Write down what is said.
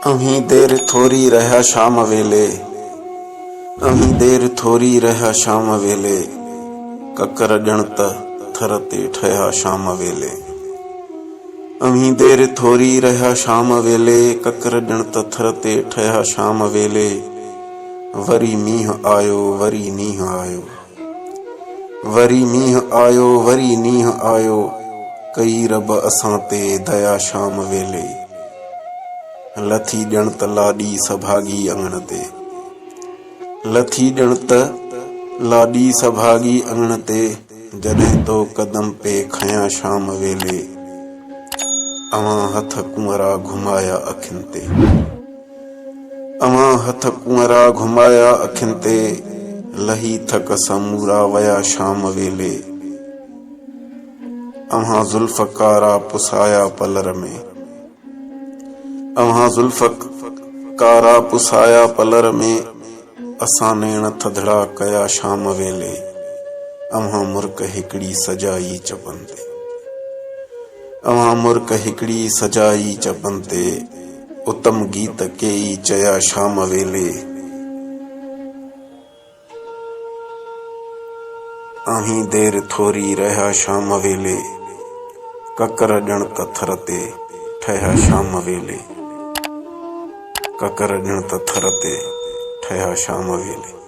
अहीं देर थोरी रहा शाम वेले, अहीं देर थोरी रहा शाम वेले, ककर ॼण त थर ते ठहिया शाम वेले। अहीं देर थोरी रहा शाम वेले, ककर ॼण त थर ते ठहिया शाम वेले। वरी मींहुं आयो वरी नींहुं आयो, वरी मींहुं आयो वरी नींहुं आयो, कई रब असां ते दया शाम वेले। लथी ॼण त लाॾी सभागी अङण ते, लथी ॼण त लाॾी सभागी अङण ते, जॾहिं तो कदम पे खयां शाम वेले। अवां हथ कुंवरा घुमाया अखियुनि ते, अवां हथ कुंवरा घुमाया अखियुनि ते, लही थक समूरा वया शाम वेले। अवां ज़ुल्फ़ कारा पुसाया पलर में, अवां ज़ुल्फ़ कारा पुसाया पलर में, असां नेण थधिड़ा कया शाम वेले। अवां मुर्क हिकिड़ी सजाई चपन ते, अवां मुर्क हिकिड़ी सजाई चपन ते, उत्तम गीत केई चया शाम वेले। अहीं देर थोरी रहा शाम वेले, ककर ॼण त थर ते ठहिया शाम वेले, ककर ॼण त थर ते ठहिया शाम वेले।